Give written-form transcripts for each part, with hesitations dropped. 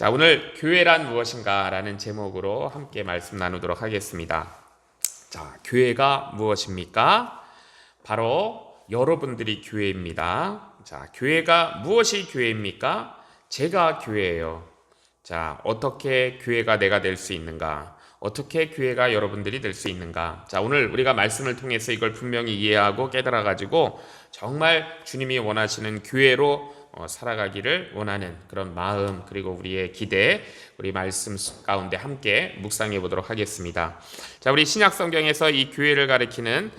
자, 오늘 교회란 무엇인가 라는 제목으로 함께 말씀 나누도록 하겠습니다. 자, 교회가 무엇입니까? 바로 여러분들이 교회입니다. 자, 교회가 무엇이 교회입니까? 제가 교회예요. 자, 어떻게 교회가 내가 될 수 있는가? 어떻게 교회가 여러분들이 될 수 있는가? 자, 오늘 우리가 말씀을 통해서 이걸 분명히 이해하고 깨달아가지고 정말 주님이 원하시는 교회로 살아가기를 원하는 그런 마음, 그리고 우리의 기대, 우리 말씀 가운데 함께 묵상해 보도록 하겠습니다. 자, 우리 신약 성경에서 이 교회를 가리키는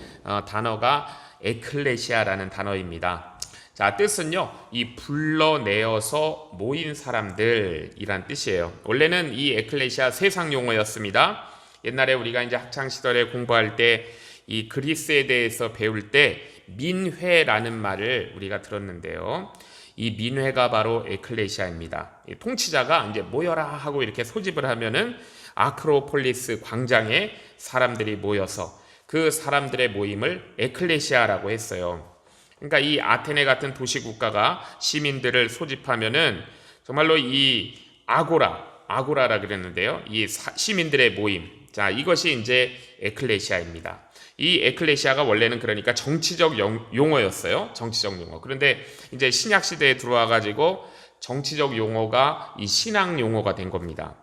단어가 에클레시아라는 단어입니다. 자, 뜻은요, 이 불러내어서 모인 사람들이란 뜻이에요. 원래는 이 에클레시아 세상 용어였습니다. 옛날에 우리가 이제 학창 시절에 공부할 때 이 그리스에 대해서 배울 때 민회라는 말을 우리가 들었는데요. 이 민회가 바로 에클레시아입니다. 통치자가 이제 모여라 하고 이렇게 소집을 하면은 아크로폴리스 광장에 사람들이 모여서 그 사람들의 모임을 에클레시아라고 했어요. 그러니까 이 아테네 같은 도시국가가 시민들을 소집하면은 정말로 이 아고라라 그랬는데요. 이 시민들의 모임. 자, 이것이 이제 에클레시아입니다. 이 에클레시아가 원래는 그러니까 정치적 용어였어요. 정치적 용어. 그런데 이제 신약 시대에 들어와 가지고 정치적 용어가 이 신앙 용어가 된 겁니다.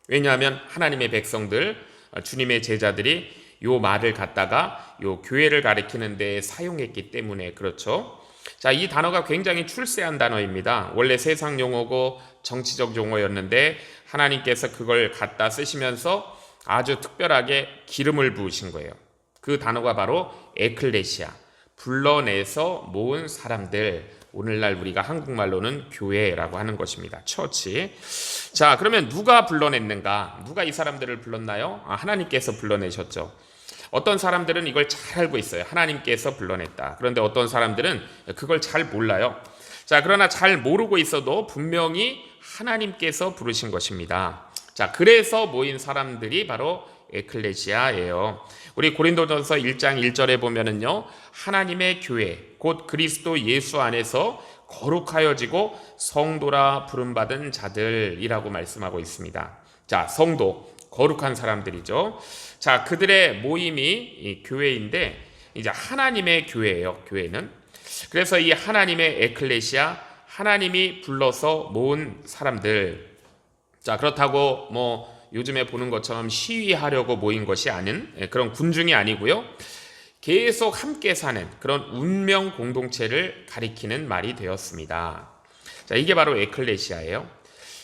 왜냐하면 하나님의 백성들, 주님의 제자들이 요 말을 갖다가 요 교회를 가리키는 데 사용했기 때문에 그렇죠. 자, 이 단어가 굉장히 출세한 단어입니다. 원래 세상 용어고 정치적 용어였는데 하나님께서 그걸 갖다 쓰시면서 아주 특별하게 기름을 부으신 거예요. 그 단어가 바로 에클레시아, 불러내서 모은 사람들, 오늘날 우리가 한국말로는 교회라고 하는 것입니다. 처치. 자, 그러면 누가 불러냈는가? 누가 이 사람들을 불렀나요? 하나님께서 불러내셨죠. 어떤 사람들은 이걸 잘 알고 있어요. 하나님께서 불러냈다. 그런데 어떤 사람들은 그걸 잘 몰라요. 자, 그러나 잘 모르고 있어도 분명히 하나님께서 부르신 것입니다. 자, 그래서 모인 사람들이 바로 에클레시아예요. 우리 고린도전서 1장 1절에 보면은요, 하나님의 교회, 곧 그리스도 예수 안에서 거룩하여지고 성도라 부름받은 자들이라고 말씀하고 있습니다. 자, 성도, 거룩한 사람들이죠. 자, 그들의 모임이 이 교회인데 이제 하나님의 교회예요. 교회는. 그래서 이 하나님의 에클레시아, 하나님이 불러서 모은 사람들. 자, 그렇다고 뭐 요즘에 보는 것처럼 시위하려고 모인 것이 아닌 그런 군중이 아니고요. 계속 함께 사는 그런 운명 공동체를 가리키는 말이 되었습니다. 자, 이게 바로 에클레시아예요.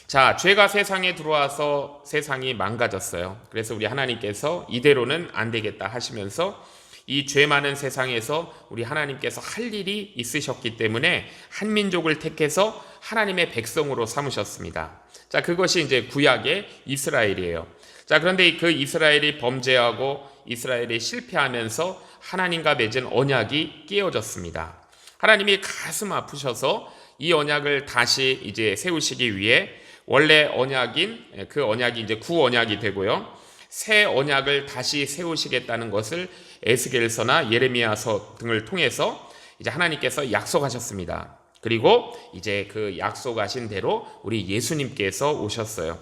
자, 죄가 세상에 들어와서 세상이 망가졌어요. 그래서 우리 하나님께서 이대로는 안 되겠다 하시면서 이 죄 많은 세상에서 우리 하나님께서 할 일이 있으셨기 때문에 한 민족을 택해서 하나님의 백성으로 삼으셨습니다. 자, 그것이 이제 구약의 이스라엘이에요. 자, 그런데 그 이스라엘이 범죄하고 이스라엘이 실패하면서 하나님과 맺은 언약이 깨어졌습니다. 하나님이 가슴 아프셔서 이 언약을 다시 이제 세우시기 위해 원래 언약인 그 언약이 이제 구언약이 되고요. 새 언약을 다시 세우시겠다는 것을 에스겔서나 예레미야서 등을 통해서 이제 하나님께서 약속하셨습니다. 그리고 이제 그 약속하신 대로 우리 예수님께서 오셨어요.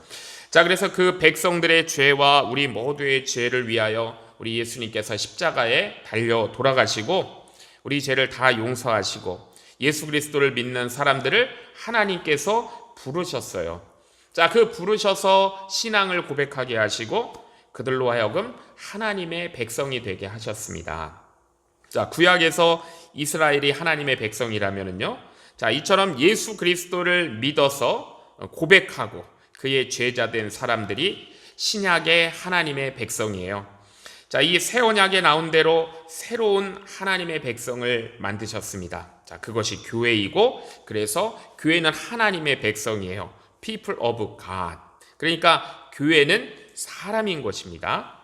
자, 그래서 그 백성들의 죄와 우리 모두의 죄를 위하여 우리 예수님께서 십자가에 달려 돌아가시고 우리 죄를 다 용서하시고 예수 그리스도를 믿는 사람들을 하나님께서 부르셨어요. 자, 그 부르셔서 신앙을 고백하게 하시고 그들로 하여금 하나님의 백성이 되게 하셨습니다. 자, 구약에서 이스라엘이 하나님의 백성이라면은요. 자, 이처럼 예수 그리스도를 믿어서 고백하고 그의 제자된 사람들이 신약의 하나님의 백성이에요. 자, 이 새 언약에 나온 대로 새로운 하나님의 백성을 만드셨습니다. 자, 그것이 교회이고 그래서 교회는 하나님의 백성이에요. People of God. 그러니까 교회는 사람인 것입니다.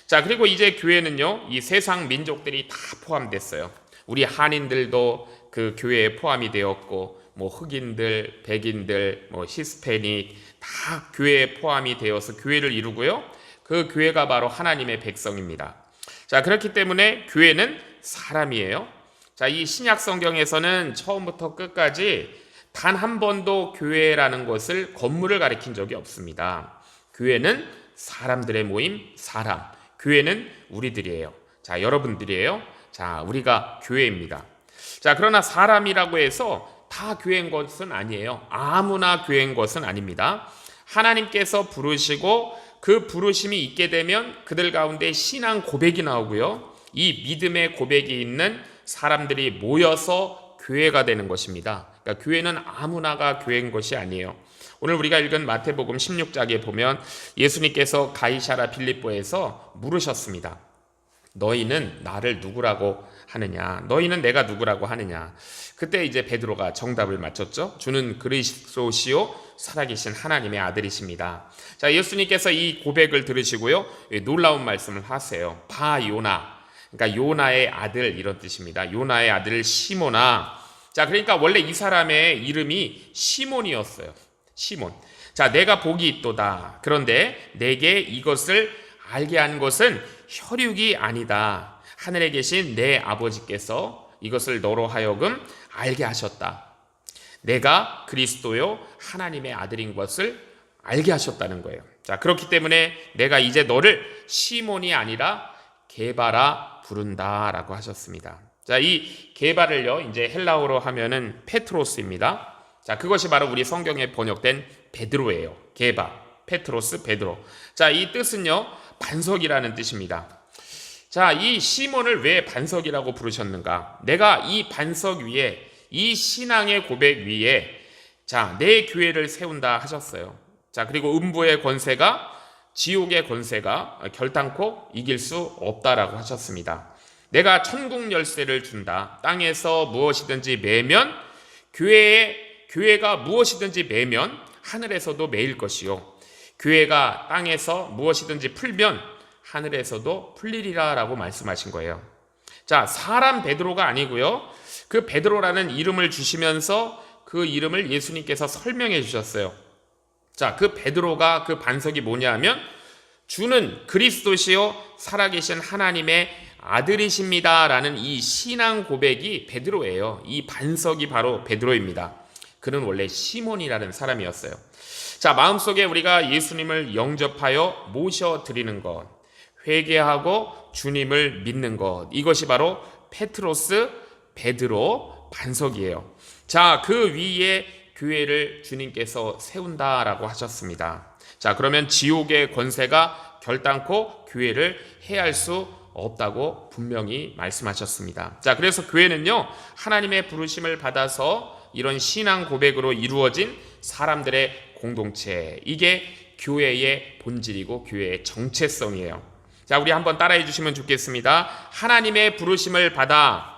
자, 그리고 이제 교회는요, 이 세상 민족들이 다 포함됐어요. 우리 한인들도 그 교회에 포함이 되었고, 뭐 흑인들, 백인들, 뭐 히스패닉 다 교회에 포함이 되어서 교회를 이루고요. 그 교회가 바로 하나님의 백성입니다. 자, 그렇기 때문에 교회는 사람이에요. 자, 이 신약 성경에서는 처음부터 끝까지 단 한 번도 교회라는 것을 건물을 가리킨 적이 없습니다. 교회는 사람들의 모임, 사람. 교회는 우리들이에요. 자, 여러분들이에요. 자, 우리가 교회입니다. 자, 그러나 사람이라고 해서 다 교회인 것은 아니에요. 아무나 교회인 것은 아닙니다. 하나님께서 부르시고 그 부르심이 있게 되면 그들 가운데 신앙 고백이 나오고요. 이 믿음의 고백이 있는 사람들이 모여서 교회가 되는 것입니다. 그러니까 교회는 아무나가 교회인 것이 아니에요. 오늘 우리가 읽은 마태복음 16장에 보면 예수님께서 가이사랴 빌립보에서 물으셨습니다. 너희는 나를 누구라고 하느냐? 너희는 내가 누구라고 하느냐? 그때 이제 베드로가 정답을 맞췄죠. 주는 그리스도시요 살아계신 하나님의 아들이십니다. 자, 예수님께서 이 고백을 들으시고요, 놀라운 말씀을 하세요. 바 요나, 그러니까 요나의 아들 이런 뜻입니다. 요나의 아들 시몬아. 자, 그러니까 원래 이 사람의 이름이 시몬이었어요. 시몬. 자, 내가 복이 있도다. 그런데 내게 이것을 알게 한 것은 혈육이 아니다. 하늘에 계신 내 아버지께서 이것을 너로 하여금 알게 하셨다. 내가 그리스도요 하나님의 아들인 것을 알게 하셨다는 거예요. 자, 그렇기 때문에 내가 이제 너를 시몬이 아니라 게바라 부른다라고 하셨습니다. 자, 이 게바를요 이제 헬라어로 하면은 페트로스입니다. 자, 그것이 바로 우리 성경에 번역된 베드로예요. 게바, 페트로스, 베드로. 자, 이 뜻은요 반석이라는 뜻입니다. 자, 이 시몬을 왜 반석이라고 부르셨는가? 내가 이 반석 위에, 이 신앙의 고백 위에 자, 내 교회를 세운다 하셨어요. 자, 그리고 음부의 권세가, 지옥의 권세가 결단코 이길 수 없다라고 하셨습니다. 내가 천국 열쇠를 준다. 땅에서 무엇이든지 매면, 교회가 무엇이든지 매면 하늘에서도 매일 것이요, 교회가 땅에서 무엇이든지 풀면 하늘에서도 풀리리라 라고 말씀하신 거예요. 자, 사람 베드로가 아니고요, 그 베드로라는 이름을 주시면서 그 이름을 예수님께서 설명해 주셨어요. 자, 그 베드로가, 그 반석이 뭐냐 하면 주는 그리스도시요 살아계신 하나님의 아들이십니다 라는 이 신앙 고백이 베드로예요. 이 반석이 바로 베드로입니다. 그는 원래 시몬이라는 사람이었어요. 자, 마음속에 우리가 예수님을 영접하여 모셔드리는 것, 회개하고 주님을 믿는 것, 이것이 바로 페트로스, 베드로, 반석이에요. 자, 그 위에 교회를 주님께서 세운다라고 하셨습니다. 자, 그러면 지옥의 권세가 결단코 교회를 해할 수 없다고 분명히 말씀하셨습니다. 자, 그래서 교회는요 하나님의 부르심을 받아서 이런 신앙 고백으로 이루어진 사람들의 공동체, 이게 교회의 본질이고 교회의 정체성이에요. 자, 우리 한번 따라해 주시면 좋겠습니다. 하나님의 부르심을 받아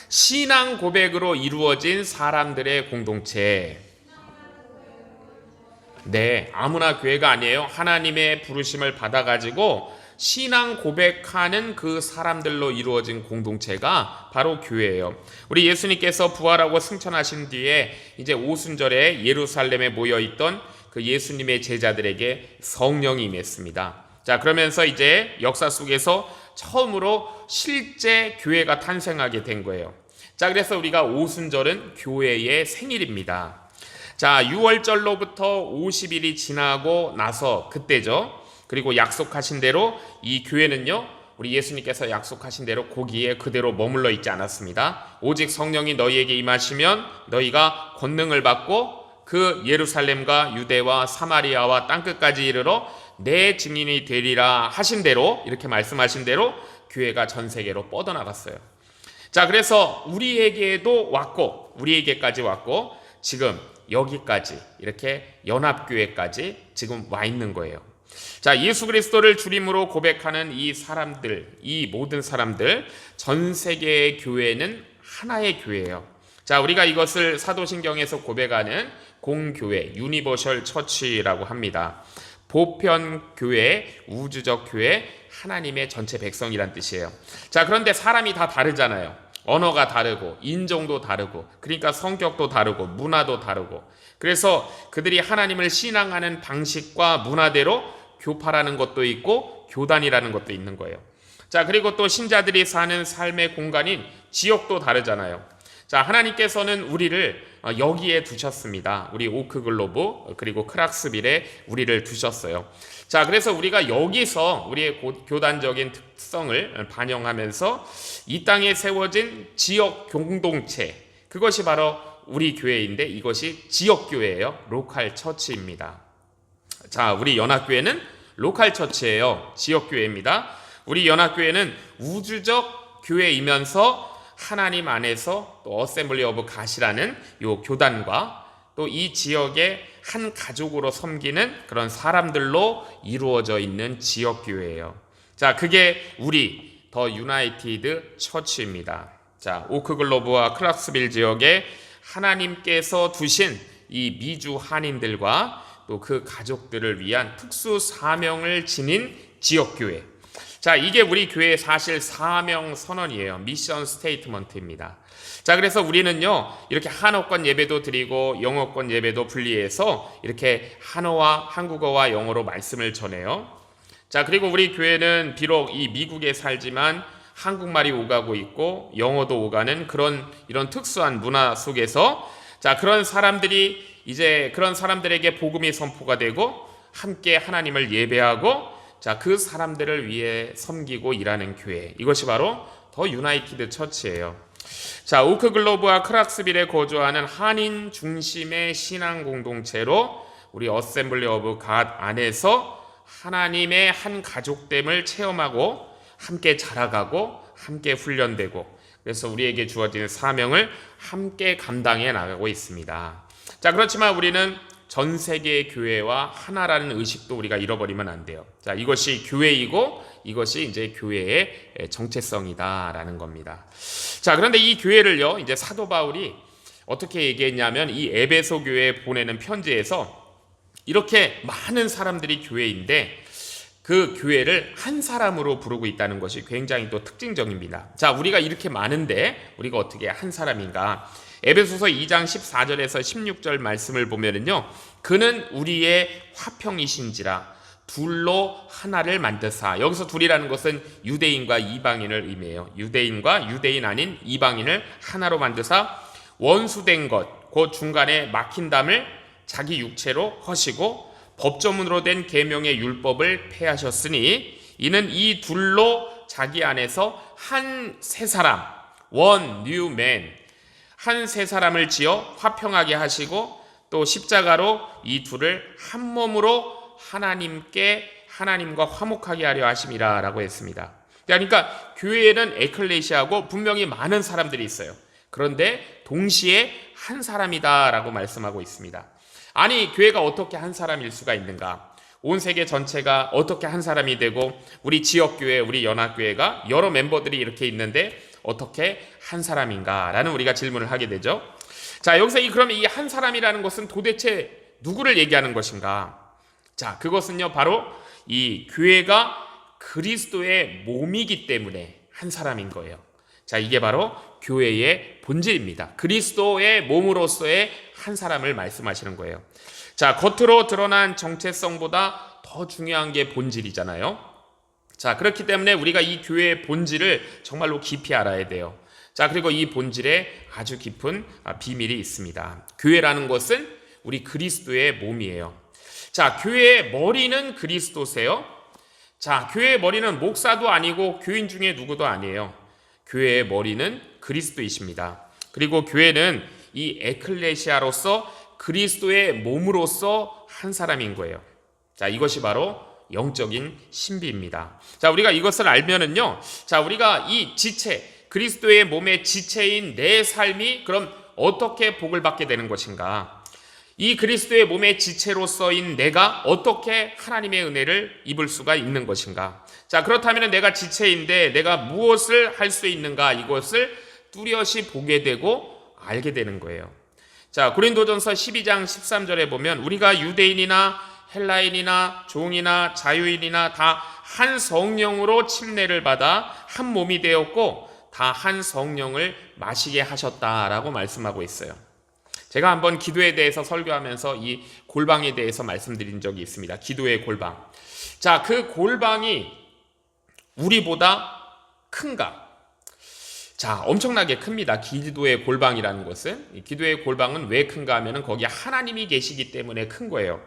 신앙 고백으로 이루어진 사람들의 공동체. 네, 아무나 교회가 아니에요. 하나님의 부르심을 받아가지고 신앙 고백하는 그 사람들로 이루어진 공동체가 바로 교회예요. 우리 예수님께서 부활하고 승천하신 뒤에 이제 오순절에 예루살렘에 모여있던 그 예수님의 제자들에게 성령이 임했습니다. 자, 그러면서 이제 역사 속에서 처음으로 실제 교회가 탄생하게 된 거예요. 자, 그래서 우리가 오순절은 교회의 생일입니다. 자, 6월절로부터 50일이 지나고 나서 그때죠. 그리고 약속하신 대로 이 교회는요, 우리 예수님께서 약속하신 대로 거기에 그대로 머물러 있지 않았습니다. 오직 성령이 너희에게 임하시면 너희가 권능을 받고 그 예루살렘과 유대와 사마리아와 땅끝까지 이르러 내 증인이 되리라 하신 대로, 이렇게 말씀하신 대로 교회가 전 세계로 뻗어나갔어요. 자, 그래서 우리에게도 왔고, 우리에게까지 왔고, 지금 여기까지 이렇게 연합교회까지 지금 와 있는 거예요. 자, 예수 그리스도를 주님으로 고백하는 이 사람들, 이 모든 사람들, 전 세계의 교회는 하나의 교회예요. 자, 우리가 이것을 사도신경에서 고백하는 공교회, 유니버셜 처치라고 합니다. 보편교회, 우주적 교회, 하나님의 전체 백성이란 뜻이에요. 자, 그런데 사람이 다 다르잖아요. 언어가 다르고 인종도 다르고, 그러니까 성격도 다르고 문화도 다르고, 그래서 그들이 하나님을 신앙하는 방식과 문화대로 교파라는 것도 있고 교단이라는 것도 있는 거예요. 자, 그리고 또 신자들이 사는 삶의 공간인 지역도 다르잖아요. 자, 하나님께서는 우리를 여기에 두셨습니다. 우리 오크글로브 그리고 크락스빌에 우리를 두셨어요. 자, 그래서 우리가 여기서 우리의 교단적인 특성을 반영하면서 이 땅에 세워진 지역 공동체, 그것이 바로 우리 교회인데 이것이 지역교회예요. 로컬 처치입니다. 자, 우리 연합교회는 로컬 처치예요. 지역교회입니다. 우리 연합교회는 우주적 교회이면서 하나님 안에서 또 어셈블리 오브 갓이라는 요 교단과 또 이 지역의 한 가족으로 섬기는 그런 사람들로 이루어져 있는 지역교회예요. 자, 그게 우리 더 유나이티드 처치입니다. 자, 오크글로브와 클락스빌 지역에 하나님께서 두신 이 미주 한인들과 또 그 가족들을 위한 특수 사명을 지닌 지역교회. 자, 이게 우리 교회의 사실 사명 선언이에요. 미션 스테이트먼트입니다. 자, 그래서 우리는요, 이렇게 한어권 예배도 드리고 영어권 예배도 분리해서 이렇게 한국어와 영어로 말씀을 전해요. 자, 그리고 우리 교회는 비록 이 미국에 살지만 한국말이 오가고 있고 영어도 오가는 이런 특수한 문화 속에서 자, 그런 사람들에게 복음이 선포가 되고 함께 하나님을 예배하고 자, 그 사람들을 위해 섬기고 일하는 교회. 이것이 바로 더 유나이티드 처치예요. 자, 오크글로브와 크락스빌에 거주하는 한인 중심의 신앙 공동체로 우리 어셈블리 오브 갓 안에서 하나님의 한 가족됨을 체험하고 함께 자라가고 함께 훈련되고 그래서 우리에게 주어진 사명을 함께 감당해 나가고 있습니다. 자, 그렇지만 우리는 전 세계의 교회와 하나라는 의식도 우리가 잃어버리면 안 돼요. 자, 이것이 교회이고 이것이 이제 교회의 정체성이다라는 겁니다. 자, 그런데 이 교회를요, 이제 사도 바울이 어떻게 얘기했냐면 이 에베소 교회에 보내는 편지에서 이렇게 많은 사람들이 교회인데 그 교회를 한 사람으로 부르고 있다는 것이 굉장히 또 특징적입니다. 자, 우리가 이렇게 많은데 우리가 어떻게 한 사람인가? 에베소서 2장 14절에서 16절 말씀을 보면은요, 그는 우리의 화평이신지라 둘로 하나를 만드사. 여기서 둘이라는 것은 유대인과 이방인을 의미해요. 유대인과 유대인 아닌 이방인을 하나로 만드사 원수된 것, 그 중간에 막힌 담을 자기 육체로 허시고 법조문으로 된 계명의 율법을 폐하셨으니 이는 이 둘로 자기 안에서 한 새 사람, one new man, 한 새 사람을 지어 화평하게 하시고 또 십자가로 이 둘을 한 몸으로 하나님과 화목하게 하려 하심이라 라고 했습니다. 그러니까 교회에는 에클레시아고 분명히 많은 사람들이 있어요. 그런데 동시에 한 사람이다 라고 말씀하고 있습니다. 아니, 교회가 어떻게 한 사람일 수가 있는가? 온 세계 전체가 어떻게 한 사람이 되고 우리 지역교회, 우리 연합교회가 여러 멤버들이 이렇게 있는데 어떻게 한 사람인가? 라는 우리가 질문을 하게 되죠. 자, 여기서 그러면 이 한 사람이라는 것은 도대체 누구를 얘기하는 것인가? 자, 그것은요, 바로 이 교회가 그리스도의 몸이기 때문에 한 사람인 거예요. 자, 이게 바로 교회의 본질입니다. 그리스도의 몸으로서의 한 사람을 말씀하시는 거예요. 자, 겉으로 드러난 정체성보다 더 중요한 게 본질이잖아요. 자, 그렇기 때문에 우리가 이 교회의 본질을 정말로 깊이 알아야 돼요. 자, 그리고 이 본질에 아주 깊은 비밀이 있습니다. 교회라는 것은 우리 그리스도의 몸이에요. 자, 교회의 머리는 그리스도세요. 자, 교회의 머리는 목사도 아니고 교인 중에 누구도 아니에요. 교회의 머리는 그리스도이십니다. 그리고 교회는 이 에클레시아로서 그리스도의 몸으로서 한 사람인 거예요. 자, 이것이 바로 영적인 신비입니다. 자, 우리가 이것을 알면은요, 자, 우리가 이 지체, 그리스도의 몸의 지체인 내 삶이 그럼 어떻게 복을 받게 되는 것인가? 이 그리스도의 몸의 지체로서인 내가 어떻게 하나님의 은혜를 입을 수가 있는 것인가? 자, 그렇다면 내가 지체인데 내가 무엇을 할 수 있는가? 이것을 뚜렷이 보게 되고 알게 되는 거예요. 자, 고린도전서 12장 13절에 보면 우리가 유대인이나 헬라인이나 종이나 자유인이나 다 한 성령으로 침례를 받아 한 몸이 되었고 다 한 성령을 마시게 하셨다라고 말씀하고 있어요. 제가 한번 기도에 대해서 설교하면서 이 골방에 대해서 말씀드린 적이 있습니다. 기도의 골방. 자, 그 골방이 우리보다 큰가? 자, 엄청나게 큽니다. 기도의 골방이라는 것은. 이 기도의 골방은 왜 큰가 하면은 거기에 하나님이 계시기 때문에 큰 거예요.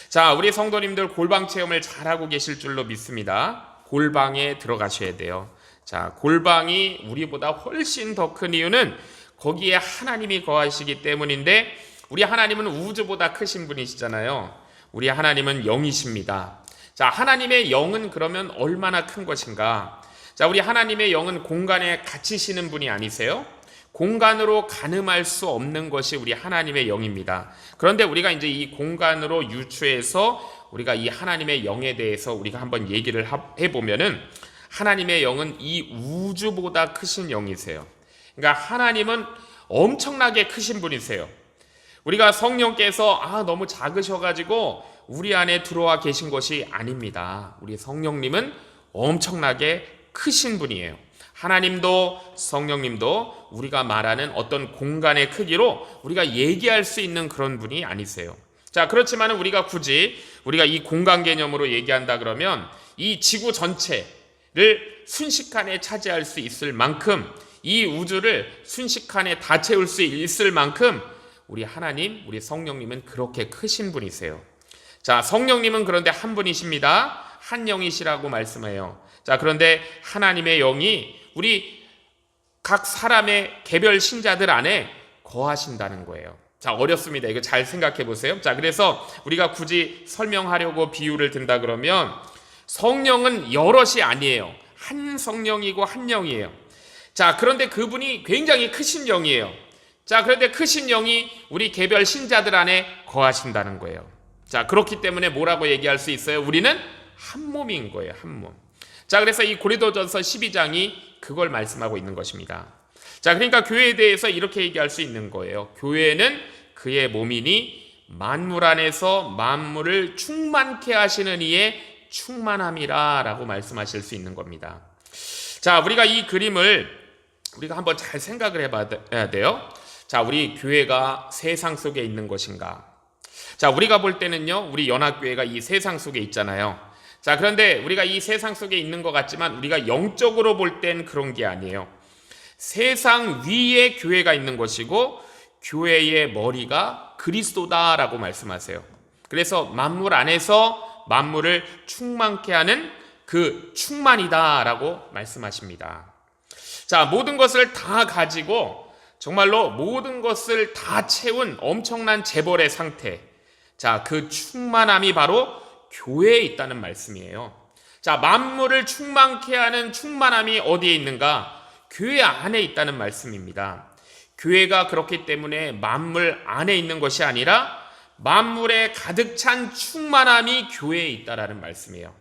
자, 우리 성도님들 골방 체험을 잘하고 계실 줄로 믿습니다. 골방에 들어가셔야 돼요. 자, 골방이 우리보다 훨씬 더 큰 이유는 거기에 하나님이 거하시기 때문인데, 우리 하나님은 우주보다 크신 분이시잖아요. 우리 하나님은 영이십니다. 자, 하나님의 영은 그러면 얼마나 큰 것인가? 자, 우리 하나님의 영은 공간에 갇히시는 분이 아니세요? 공간으로 가늠할 수 없는 것이 우리 하나님의 영입니다. 그런데 우리가 이제 이 공간으로 유추해서 우리가 이 하나님의 영에 대해서 우리가 한번 얘기를 해보면은, 하나님의 영은 이 우주보다 크신 영이세요. 그러니까 하나님은 엄청나게 크신 분이세요. 우리가 성령께서 너무 작으셔가지고 우리 안에 들어와 계신 것이 아닙니다. 우리 성령님은 엄청나게 크신 분이에요. 하나님도 성령님도 우리가 말하는 어떤 공간의 크기로 우리가 얘기할 수 있는 그런 분이 아니세요. 자, 그렇지만 우리가 굳이 우리가 이 공간 개념으로 얘기한다 그러면 이 지구 전체를 순식간에 차지할 수 있을 만큼, 이 우주를 순식간에 다 채울 수 있을 만큼 우리 하나님, 우리 성령님은 그렇게 크신 분이세요. 자, 성령님은 그런데 한 분이십니다. 한 영이시라고 말씀해요. 자, 그런데 하나님의 영이 우리 각 사람의 개별 신자들 안에 거하신다는 거예요. 자, 어렵습니다. 이거 잘 생각해 보세요. 자, 그래서 우리가 굳이 설명하려고 비유를 든다 그러면 성령은 여럿이 아니에요. 한 성령이고 한 영이에요. 자, 그런데 그분이 굉장히 크신 영이에요. 자, 그런데 크신 영이 우리 개별 신자들 안에 거하신다는 거예요. 자, 그렇기 때문에 뭐라고 얘기할 수 있어요? 우리는 한 몸인 거예요. 한 몸. 자, 그래서 이 고린도전서 12장이 그걸 말씀하고 있는 것입니다. 자, 그러니까 교회에 대해서 이렇게 얘기할 수 있는 거예요. 교회는 그의 몸이니 만물 안에서 만물을 충만케 하시는 이의 충만함이라 라고 말씀하실 수 있는 겁니다. 자, 우리가 이 그림을 우리가 한번 잘 생각을 해봐야 돼요. 자, 우리 교회가 세상 속에 있는 것인가? 자, 우리가 볼 때는요, 우리 연합교회가 이 세상 속에 있잖아요. 자, 그런데 우리가 이 세상 속에 있는 것 같지만 우리가 영적으로 볼 땐 그런 게 아니에요. 세상 위에 교회가 있는 것이고 교회의 머리가 그리스도다라고 말씀하세요. 그래서 만물 안에서 만물을 충만케 하는 그 충만이다라고 말씀하십니다. 자, 모든 것을 다 가지고 정말로 모든 것을 다 채운 엄청난 재벌의 상태. 자, 그 충만함이 바로 교회에 있다는 말씀이에요. 자, 만물을 충만케 하는 충만함이 어디에 있는가? 교회 안에 있다는 말씀입니다. 교회가 그렇기 때문에 만물 안에 있는 것이 아니라 만물에 가득 찬 충만함이 교회에 있다라는 말씀이에요.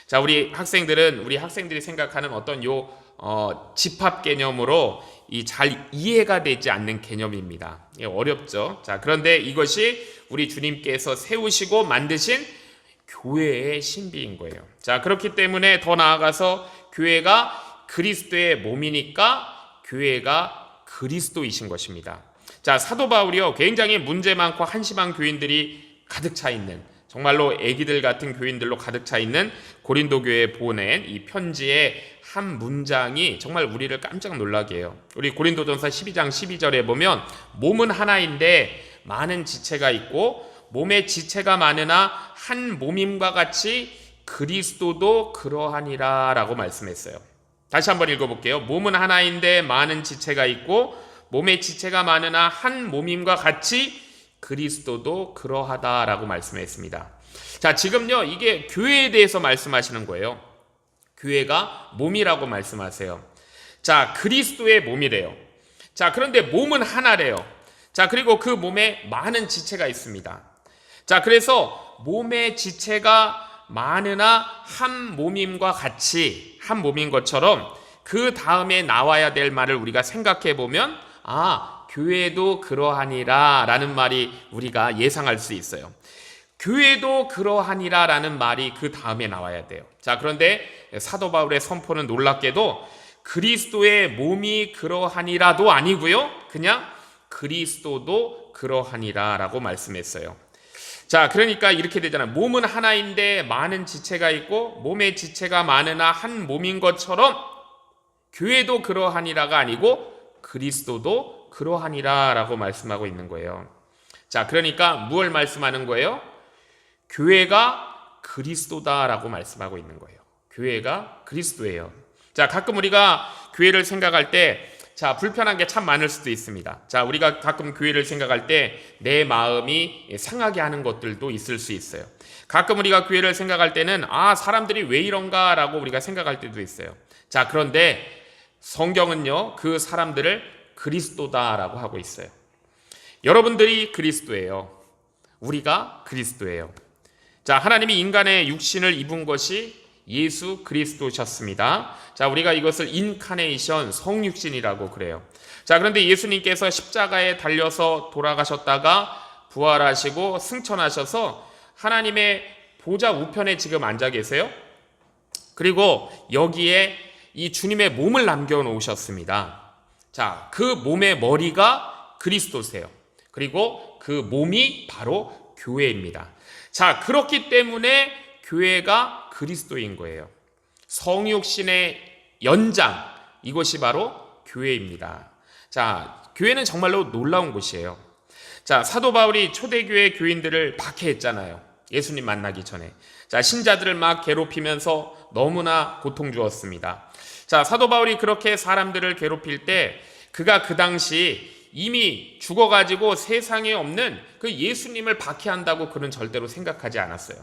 자, 우리 학생들이 생각하는 어떤 집합 개념으로 잘 이해가 되지 않는 개념입니다. 어렵죠. 자, 그런데 이것이 우리 주님께서 세우시고 만드신 교회의 신비인 거예요. 자, 그렇기 때문에 더 나아가서 교회가 그리스도의 몸이니까 교회가 그리스도이신 것입니다. 자, 사도 바울이요, 굉장히 문제 많고 한심한 교인들이 가득 차 있는, 정말로 애기들 같은 교인들로 가득 차 있는 고린도 교회에 보낸 이 편지의 한 문장이 정말 우리를 깜짝 놀라게 해요. 우리 고린도전서 12장 12절에 보면 몸은 하나인데 많은 지체가 있고 몸의 지체가 많으나 한 몸임과 같이 그리스도도 그러하니라 라고 말씀했어요. 다시 한번 읽어볼게요. 몸은 하나인데 많은 지체가 있고 몸의 지체가 많으나 한 몸임과 같이 그리스도도 그러하다라고 말씀했습니다. 자, 지금요, 이게 교회에 대해서 말씀하시는 거예요. 교회가 몸이라고 말씀하세요. 자, 그리스도의 몸이래요. 자, 그런데 몸은 하나래요. 자, 그리고 그 몸에 많은 지체가 있습니다. 자, 그래서 몸의 지체가 많으나 한 몸임과 같이, 한 몸인 것처럼 그 다음에 나와야 될 말을 우리가 생각해 보면, 교회도 그러하니라 라는 말이 우리가 예상할 수 있어요. 교회도 그러하니라 라는 말이 그 다음에 나와야 돼요. 자, 그런데 사도 바울의 선포는 놀랍게도 그리스도의 몸이 그러하니라도 아니고요, 그냥 그리스도도 그러하니라 라고 말씀했어요. 자, 그러니까 이렇게 되잖아요. 몸은 하나인데 많은 지체가 있고 몸의 지체가 많으나 한 몸인 것처럼 교회도 그러하니라가 아니고 그리스도도 그러하니라라고 말씀하고 있는 거예요. 자, 그러니까 무엇을 말씀하는 거예요? 교회가 그리스도다라고 말씀하고 있는 거예요. 교회가 그리스도예요. 자, 가끔 우리가 교회를 생각할 때 불편한 게 참 많을 수도 있습니다. 자, 우리가 가끔 교회를 생각할 때 내 마음이 상하게 하는 것들도 있을 수 있어요. 가끔 우리가 교회를 생각할 때는 사람들이 왜 이런가라고 우리가 생각할 때도 있어요. 자, 그런데 성경은요, 그 사람들을 그리스도다라고 하고 있어요. 여러분들이 그리스도예요. 우리가 그리스도예요. 자, 하나님이 인간의 육신을 입은 것이 예수 그리스도셨습니다. 자, 우리가 이것을 인카네이션, 성육신이라고 그래요. 자, 그런데 예수님께서 십자가에 달려서 돌아가셨다가 부활하시고 승천하셔서 하나님의 보좌 우편에 지금 앉아 계세요. 그리고 여기에 이 주님의 몸을 남겨놓으셨습니다. 자, 그 몸의 머리가 그리스도세요. 그리고 그 몸이 바로 교회입니다. 자, 그렇기 때문에 교회가 그리스도인 거예요. 성육신의 연장, 이것이 바로 교회입니다. 자, 교회는 정말로 놀라운 곳이에요. 자, 사도 바울이 초대교회 교인들을 박해했잖아요. 예수님 만나기 전에. 자, 신자들을 막 괴롭히면서 너무나 고통 주었습니다. 자, 사도 바울이 그렇게 사람들을 괴롭힐 때 그가 그 당시 이미 죽어가지고 세상에 없는 그 예수님을 박해한다고 그는 절대로 생각하지 않았어요.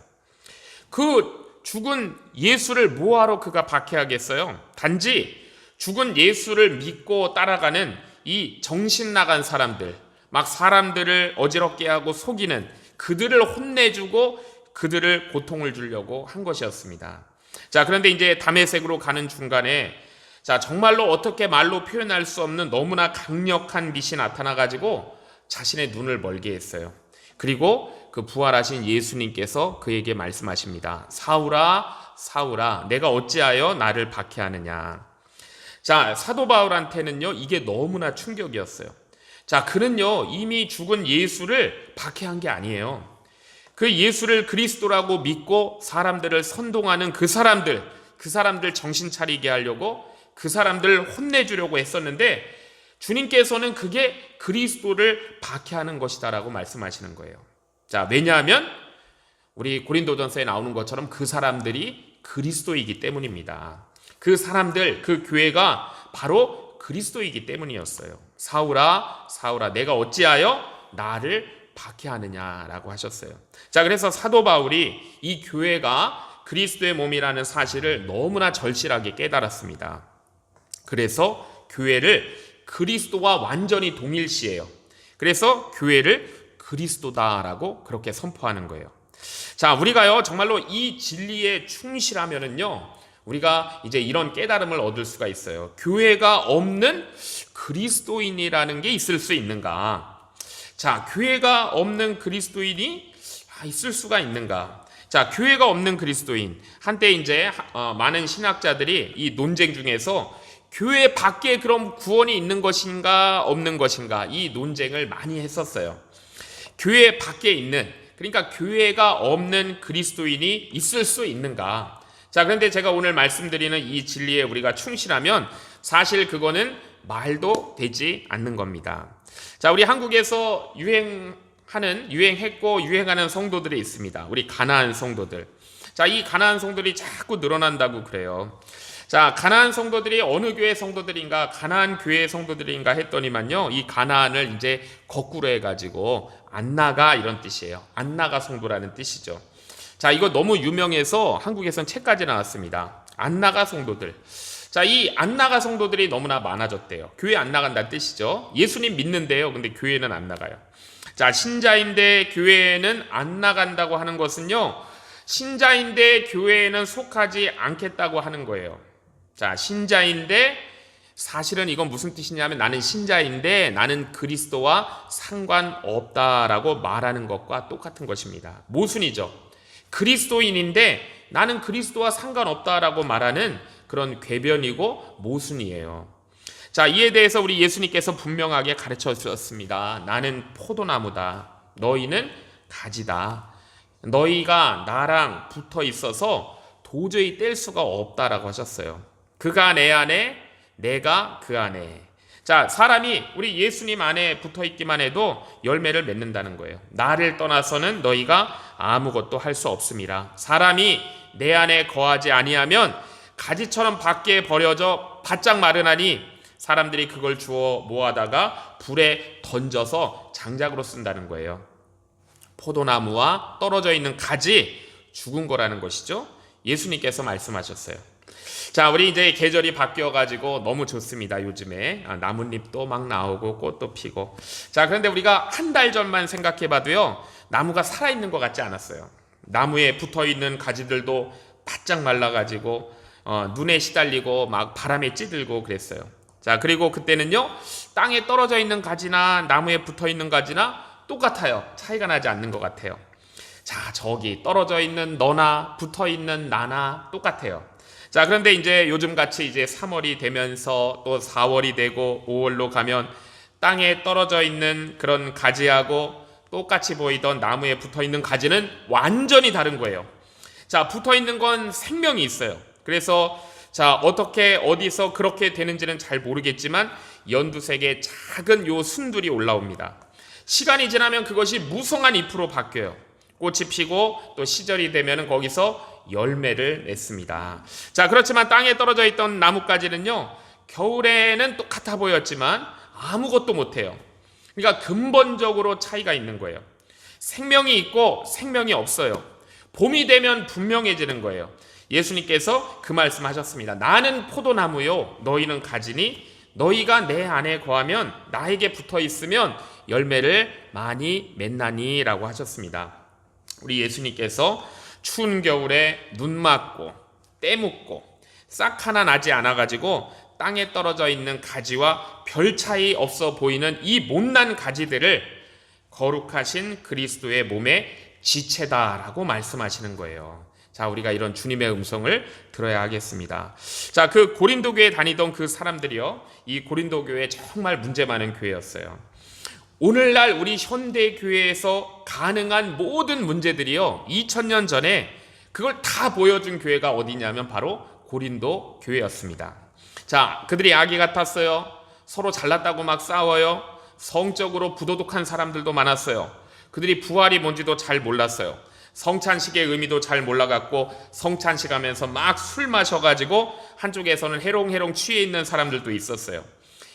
그 죽은 예수를 뭐하러 그가 박해하겠어요? 단지 죽은 예수를 믿고 따라가는 이 정신 나간 사람들, 막 사람들을 어지럽게 하고 속이는 그들을 혼내주고 그들을 고통을 주려고 한 것이었습니다. 자, 그런데 이제 다메섹으로 가는 중간에 정말로 어떻게 말로 표현할 수 없는 너무나 강력한 빛이 나타나가지고 자신의 눈을 멀게 했어요. 그리고 그 부활하신 예수님께서 그에게 말씀하십니다. 사울아, 사울아, 내가 어찌하여 나를 박해하느냐. 자, 사도 바울한테는요, 이게 너무나 충격이었어요. 자, 그는요, 이미 죽은 예수를 박해한 게 아니에요. 그 예수를 그리스도라고 믿고 사람들을 선동하는 그 사람들 정신 차리게 하려고 그 사람들 혼내주려고 했었는데 주님께서는 그게 그리스도를 박해하는 것이다라고 말씀하시는 거예요. 자, 왜냐하면 우리 고린도전서에 나오는 것처럼 그 사람들이 그리스도이기 때문입니다. 그 사람들, 그 교회가 바로 그리스도이기 때문이었어요. 사울아, 사울아, 내가 어찌하여 나를 박해하느냐라고 하셨어요. 자, 그래서 사도 바울이 이 교회가 그리스도의 몸이라는 사실을 너무나 절실하게 깨달았습니다. 그래서 교회를 그리스도와 완전히 동일시해요. 그래서 교회를 그리스도다라고 그렇게 선포하는 거예요. 자, 우리가요, 정말로 이 진리에 충실하면은요, 우리가 이제 이런 깨달음을 얻을 수가 있어요. 교회가 없는 그리스도인이라는 게 있을 수 있는가? 자, 교회가 없는 그리스도인이 있을 수가 있는가? 자, 교회가 없는 그리스도인. 한때 이제 많은 신학자들이 이 논쟁 중에서 교회 밖에 그럼 구원이 있는 것인가 없는 것인가 이 논쟁을 많이 했었어요. 교회 밖에 있는, 그러니까 교회가 없는 그리스도인이 있을 수 있는가? 자, 그런데 제가 오늘 말씀드리는 이 진리에 우리가 충실하면 사실 그거는 말도 되지 않는 겁니다. 자, 우리 한국에서 유행했고 유행하는 성도들이 있습니다. 우리 가나안 성도들. 자, 이 가나안 성도들이 자꾸 늘어난다고 그래요. 자, 가나안 성도들이 어느 교회 성도들인가, 가나안 교회 성도들인가 했더니만요, 이 가나안을 이제 거꾸로 해가지고 안나가 이런 뜻이에요. 안나가 성도라는 뜻이죠. 자, 이거 너무 유명해서 한국에선 책까지 나왔습니다. 안나가 성도들. 자, 이 안나가 성도들이 너무나 많아졌대요. 교회 안 나간다는 뜻이죠. 예수님 믿는데요, 근데 교회는 안 나가요. 자, 신자인데 교회에는 안 나간다고 하는 것은요, 신자인데 교회에는 속하지 않겠다고 하는 거예요. 자, 신자인데 사실은 이건 무슨 뜻이냐면 나는 신자인데 나는 그리스도와 상관없다라고 말하는 것과 똑같은 것입니다. 모순이죠. 그리스도인인데 나는 그리스도와 상관없다라고 말하는 그런 궤변이고 모순이에요. 자, 이에 대해서 우리 예수님께서 분명하게 가르쳐 주셨습니다. 나는 포도나무다. 너희는 가지다. 너희가 나랑 붙어 있어서 도저히 뗄 수가 없다라고 하셨어요. 그가 내 안에, 내가 그 안에. 자, 사람이 우리 예수님 안에 붙어 있기만 해도 열매를 맺는다는 거예요. 나를 떠나서는 너희가 아무것도 할 수 없음이라. 사람이 내 안에 거하지 아니하면 가지처럼 밖에 버려져 바짝 마르나니 사람들이 그걸 주워 모아다가 불에 던져서 장작으로 쓴다는 거예요. 포도나무와 떨어져 있는 가지 죽은 거라는 것이죠. 예수님께서 말씀하셨어요. 자, 우리 이제 계절이 바뀌어가지고 너무 좋습니다. 요즘에 나뭇잎도 막 나오고 꽃도 피고. 자, 그런데 우리가 한 달 전만 생각해봐도요, 나무가 살아있는 것 같지 않았어요. 나무에 붙어있는 가지들도 바짝 말라가지고 눈에 시달리고 막 바람에 찌들고 그랬어요. 자, 그리고 그때는요, 땅에 떨어져 있는 가지나 나무에 붙어있는 가지나 똑같아요. 차이가 나지 않는 것 같아요. 자, 저기 떨어져 있는 너나 붙어 있는 나나 똑같아요. 자, 그런데 이제 요즘같이 이제 3월이 되면서 또 4월이 되고 5월로 가면 땅에 떨어져 있는 그런 가지하고 똑같이 보이던 나무에 붙어 있는 가지는 완전히 다른 거예요. 자, 붙어 있는 건 생명이 있어요. 그래서 자, 어떻게 어디서 그렇게 되는지는 잘 모르겠지만 연두색의 작은 요 순들이 올라옵니다. 시간이 지나면 그것이 무성한 잎으로 바뀌어요. 꽃이 피고 또 시절이 되면 거기서 열매를 맺습니다. 자, 그렇지만 땅에 떨어져 있던 나뭇가지는요, 겨울에는 똑같아 보였지만 아무것도 못해요. 그러니까 근본적으로 차이가 있는 거예요. 생명이 있고 생명이 없어요. 봄이 되면 분명해지는 거예요. 예수님께서 그 말씀하셨습니다. 나는 포도나무요, 너희는 가지니 너희가 내 안에 거하면 나에게 붙어 있으면 열매를 많이 맺나니 라고 하셨습니다. 우리 예수님께서 추운 겨울에 눈 맞고 때 묻고 싹 하나 나지 않아가지고 땅에 떨어져 있는 가지와 별 차이 없어 보이는 이 못난 가지들을 거룩하신 그리스도의 몸의 지체다라고 말씀하시는 거예요. 자, 우리가 이런 주님의 음성을 들어야 하겠습니다. 자, 그 고린도 교회에 다니던 그 사람들이요, 이 고린도 교회 정말 문제 많은 교회였어요. 오늘날 우리 현대 교회에서 가능한 모든 문제들이요, 2000년 전에 그걸 다 보여준 교회가 어디냐면 바로 고린도 교회였습니다. 자, 그들이 아기 같았어요. 서로 잘났다고 막 싸워요. 성적으로 부도덕한 사람들도 많았어요. 그들이 부활이 뭔지도 잘 몰랐어요. 성찬식의 의미도 잘 몰라갖고 성찬식 하면서 막 술 마셔가지고 한쪽에서는 해롱해롱 취해 있는 사람들도 있었어요.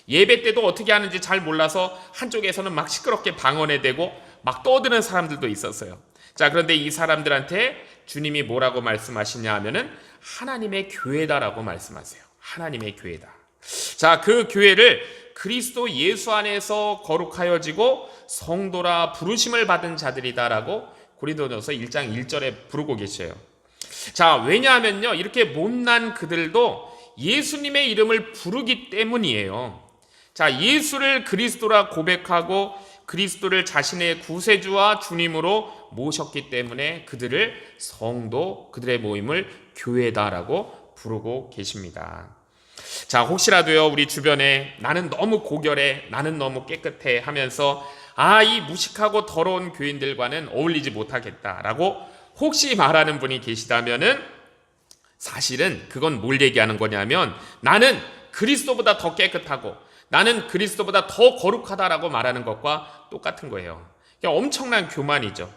예배 때도 어떻게 하는지 잘 몰라서 한쪽에서는 막 시끄럽게 방언해대고 막 떠드는 사람들도 있었어요. 자, 그런데 이 사람들한테 주님이 뭐라고 말씀하시냐 하면은 하나님의 교회다라고 말씀하세요. 하나님의 교회다. 자, 그 교회를 그리스도 예수 안에서 거룩하여지고 성도라 부르심을 받은 자들이다라고 고린도전서 1장 1절에 부르고 계셔요. 자, 왜냐하면요, 이렇게 못난 그들도 예수님의 이름을 부르기 때문이에요. 자, 예수를 그리스도라 고백하고 그리스도를 자신의 구세주와 주님으로 모셨기 때문에 그들을 성도, 그들의 모임을 교회다라고 부르고 계십니다. 자, 혹시라도요, 우리 주변에 나는 너무 고결해, 나는 너무 깨끗해 하면서 이 무식하고 더러운 교인들과는 어울리지 못하겠다라고 혹시 말하는 분이 계시다면은 사실은 그건 뭘 얘기하는 거냐면 나는 그리스도보다 더 깨끗하고 나는 그리스도보다 더 거룩하다라고 말하는 것과 똑같은 거예요. 엄청난 교만이죠.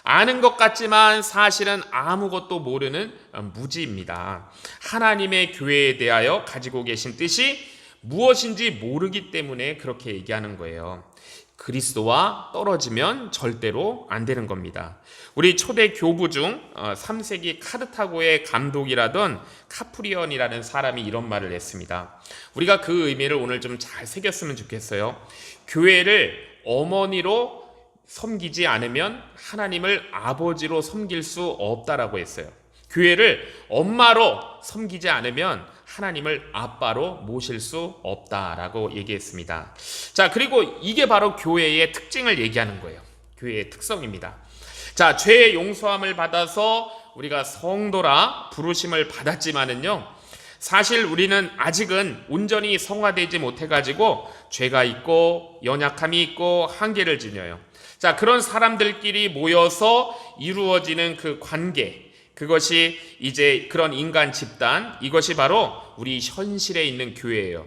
아는 것 같지만 사실은 아무것도 모르는 무지입니다. 하나님의 교회에 대하여 가지고 계신 뜻이 무엇인지 모르기 때문에 그렇게 얘기하는 거예요. 그리스도와 떨어지면 절대로 안 되는 겁니다. 우리 초대 교부 중 3세기 카르타고의 감독이라던 카프리언이라는 사람이 이런 말을 했습니다. 우리가 그 의미를 오늘 좀 잘 새겼으면 좋겠어요. 교회를 어머니로 섬기지 않으면 하나님을 아버지로 섬길 수 없다라고 했어요. 교회를 엄마로 섬기지 않으면 하나님을 아빠로 모실 수 없다라고 얘기했습니다. 자, 그리고 이게 바로 교회의 특징을 얘기하는 거예요. 교회의 특성입니다. 자, 죄의 용서함을 받아서 우리가 성도라 부르심을 받았지만은요, 사실 우리는 아직은 온전히 성화되지 못해가지고 죄가 있고 연약함이 있고 한계를 지녀요. 자, 그런 사람들끼리 모여서 이루어지는 그 관계, 그것이 이제 그런 인간 집단, 이것이 바로 우리 현실에 있는 교회예요.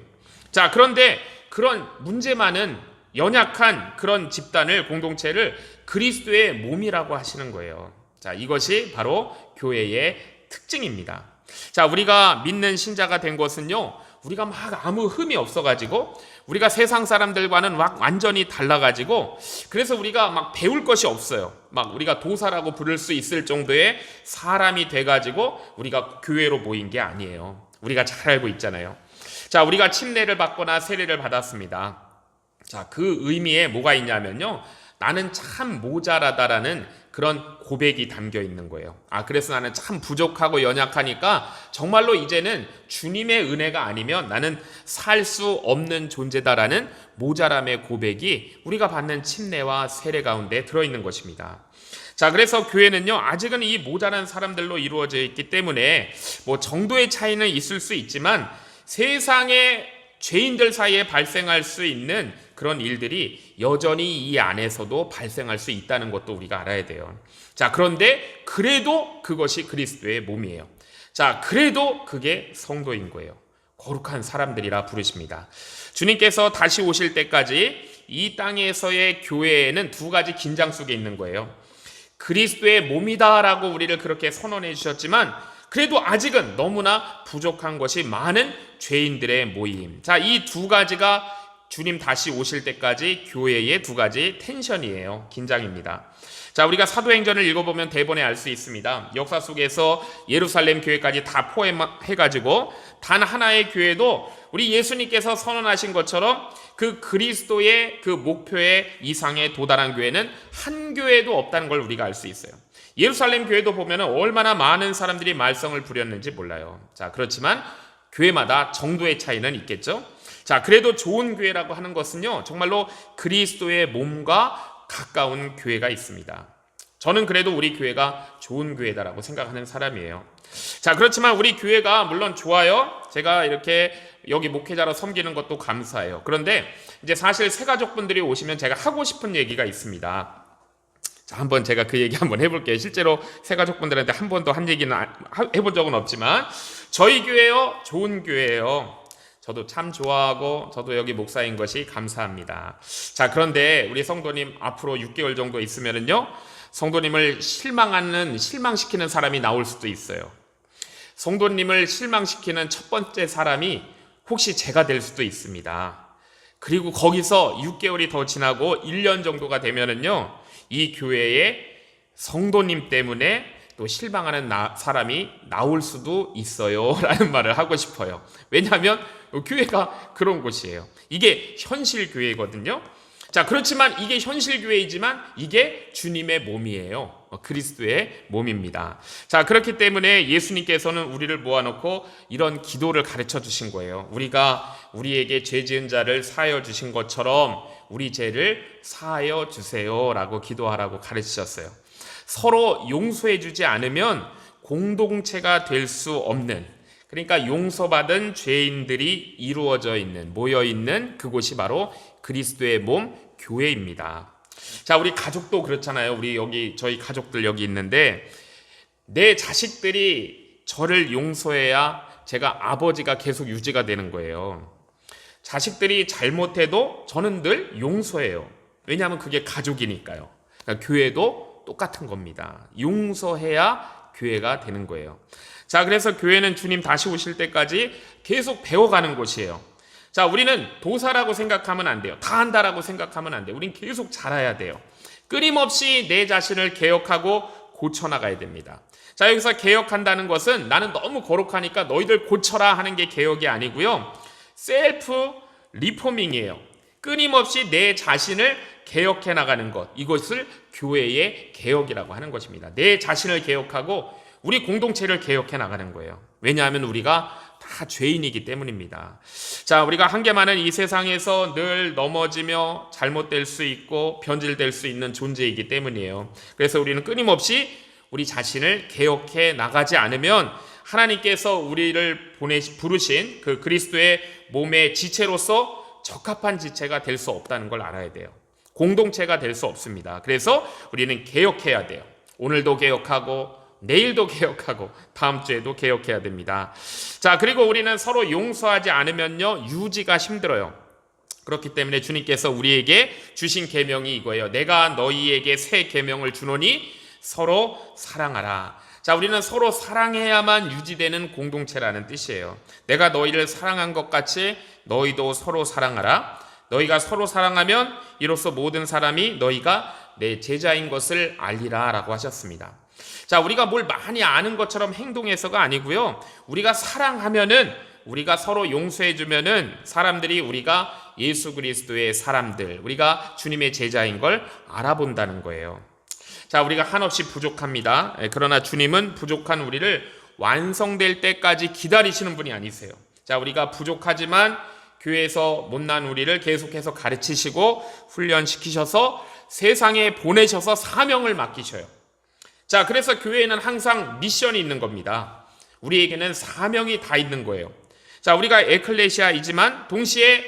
자, 그런데 그런 문제 많은 연약한 그런 집단을, 공동체를 그리스도의 몸이라고 하시는 거예요. 자, 이것이 바로 교회의 특징입니다. 자, 우리가 믿는 신자가 된 것은요, 우리가 막 아무 흠이 없어가지고, 우리가 세상 사람들과는 막 완전히 달라가지고, 그래서 우리가 막 배울 것이 없어요. 막 우리가 도사라고 부를 수 있을 정도의 사람이 돼가지고 우리가 교회로 모인 게 아니에요. 우리가 잘 알고 있잖아요. 자, 우리가 침례를 받거나 세례를 받았습니다. 자, 그 의미에 뭐가 있냐면요, 나는 참 모자라다라는 그런 고백이 담겨 있는 거예요. 그래서 나는 참 부족하고 연약하니까 정말로 이제는 주님의 은혜가 아니면 나는 살 수 없는 존재다라는 모자람의 고백이 우리가 받는 침례와 세례 가운데 들어있는 것입니다. 자, 그래서 교회는요, 아직은 이 모자란 사람들로 이루어져 있기 때문에 뭐 정도의 차이는 있을 수 있지만 세상의 죄인들 사이에 발생할 수 있는 그런 일들이 여전히 이 안에서도 발생할 수 있다는 것도 우리가 알아야 돼요. 자, 그런데 그래도 그것이 그리스도의 몸이에요. 자, 그래도 그게 성도인 거예요. 거룩한 사람들이라 부르십니다. 주님께서 다시 오실 때까지 이 땅에서의 교회에는 두 가지 긴장 속에 있는 거예요. 그리스도의 몸이다라고 우리를 그렇게 선언해 주셨지만 그래도 아직은 너무나 부족한 것이 많은 죄인들의 모임. 자, 이 두 가지가 주님 다시 오실 때까지 교회의 두 가지 텐션이에요. 긴장입니다. 자, 우리가 사도행전을 읽어보면 대본에 알 수 있습니다. 역사 속에서 예루살렘 교회까지 다 포함해가지고 단 하나의 교회도 우리 예수님께서 선언하신 것처럼 그 그리스도의 그 목표의 이상에 도달한 교회는 한 교회도 없다는 걸 우리가 알 수 있어요. 예루살렘 교회도 보면 얼마나 많은 사람들이 말썽을 부렸는지 몰라요. 자, 그렇지만 교회마다 정도의 차이는 있겠죠. 자, 그래도 좋은 교회라고 하는 것은요, 정말로 그리스도의 몸과 가까운 교회가 있습니다. 저는 그래도 우리 교회가 좋은 교회다라고 생각하는 사람이에요. 자, 그렇지만 우리 교회가 물론 좋아요. 제가 이렇게 여기 목회자로 섬기는 것도 감사해요. 그런데 이제 사실 새가족분들이 오시면 제가 하고 싶은 얘기가 있습니다. 자, 한번 제가 그 얘기 한번 해볼게요. 실제로 새가족분들한테 한 번도 한 얘기는 해본 적은 없지만 저희 교회요, 좋은 교회예요. 저도 참 좋아하고 저도 여기 목사인 것이 감사합니다. 자, 그런데 우리 성도님 앞으로 6개월 정도 있으면은요, 성도님을 실망시키는 사람이 나올 수도 있어요. 성도님을 실망시키는 첫 번째 사람이 혹시 제가 될 수도 있습니다. 그리고 거기서 6개월이 더 지나고 1년 정도가 되면은요, 이 교회에 성도님 때문에 또 실망하는 사람이 나올 수도 있어요 라는 말을 하고 싶어요. 왜냐하면 교회가 그런 곳이에요. 이게 현실 교회거든요. 자, 그렇지만 이게 현실 교회이지만 이게 주님의 몸이에요. 그리스도의 몸입니다. 자, 그렇기 때문에 예수님께서는 우리를 모아놓고 이런 기도를 가르쳐 주신 거예요. 우리가 우리에게 죄 지은 자를 사하여 주신 것처럼 우리 죄를 사하여 주세요 라고 기도하라고 가르치셨어요. 서로 용서해 주지 않으면 공동체가 될 수 없는, 그러니까 용서받은 죄인들이 이루어져 있는, 모여 있는 그곳이 바로 그리스도의 몸 교회입니다. 자, 우리 가족도 그렇잖아요. 저희 가족들 여기 있는데 내 자식들이 저를 용서해야 제가 아버지가 계속 유지가 되는 거예요. 자식들이 잘못해도 저는 늘 용서해요. 왜냐하면 그게 가족이니까요. 그러니까 교회도 똑같은 겁니다. 용서해야 교회가 되는 거예요. 자, 그래서 교회는 주님 다시 오실 때까지 계속 배워가는 곳이에요. 자, 우리는 도사라고 생각하면 안 돼요. 다 한다라고 생각하면 안 돼요. 우린 계속 자라야 돼요. 끊임없이 내 자신을 개혁하고 고쳐나가야 됩니다. 자, 여기서 개혁한다는 것은 나는 너무 거룩하니까 너희들 고쳐라 하는 게 개혁이 아니고요. 셀프 리포밍이에요. 끊임없이 내 자신을 개혁해 나가는 것, 이것을 교회의 개혁이라고 하는 것입니다. 내 자신을 개혁하고 우리 공동체를 개혁해 나가는 거예요. 왜냐하면 우리가 다 죄인이기 때문입니다. 자, 우리가 한계 많은 이 세상에서 늘 넘어지며 잘못될 수 있고 변질될 수 있는 존재이기 때문이에요. 그래서 우리는 끊임없이 우리 자신을 개혁해 나가지 않으면 하나님께서 우리를 부르신 그 그리스도의 몸의 지체로서 적합한 지체가 될 수 없다는 걸 알아야 돼요. 공동체가 될 수 없습니다. 그래서 우리는 개혁해야 돼요. 오늘도 개혁하고 내일도 개혁하고 다음 주에도 개혁해야 됩니다. 자, 그리고 우리는 서로 용서하지 않으면요, 유지가 힘들어요. 그렇기 때문에 주님께서 우리에게 주신 계명이 이거예요. 내가 너희에게 새 계명을 주노니 서로 사랑하라. 자, 우리는 서로 사랑해야만 유지되는 공동체라는 뜻이에요. 내가 너희를 사랑한 것 같이 너희도 서로 사랑하라. 너희가 서로 사랑하면 이로써 모든 사람이 너희가 내 제자인 것을 알리라 라고 하셨습니다. 자, 우리가 뭘 많이 아는 것처럼 행동해서가 아니고요, 우리가 사랑하면은, 우리가 서로 용서해주면은 사람들이 우리가 예수 그리스도의 사람들, 우리가 주님의 제자인 걸 알아본다는 거예요. 자, 우리가 한없이 부족합니다. 그러나 주님은 부족한 우리를 완성될 때까지 기다리시는 분이 아니세요. 자, 우리가 부족하지만 교회에서 못난 우리를 계속해서 가르치시고 훈련시키셔서 세상에 보내셔서 사명을 맡기셔요. 자, 그래서 교회에는 항상 미션이 있는 겁니다. 우리에게는 사명이 다 있는 거예요. 자, 우리가 에클레시아이지만 동시에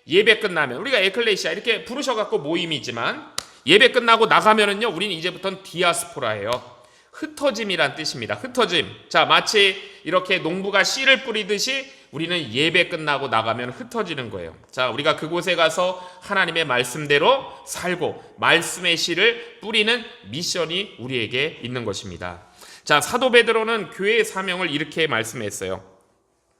예배 끝나면, 우리가 에클레시아 이렇게 부르셔갖고 모임이지만 예배 끝나고 나가면은요, 우리는 이제부터는 디아스포라예요. 흩어짐이란 뜻입니다. 흩어짐. 자, 마치 이렇게 농부가 씨를 뿌리듯이 우리는 예배 끝나고 나가면 흩어지는 거예요. 자, 우리가 그곳에 가서 하나님의 말씀대로 살고 말씀의 씨를 뿌리는 미션이 우리에게 있는 것입니다. 자, 사도 베드로는 교회의 사명을 이렇게 말씀했어요.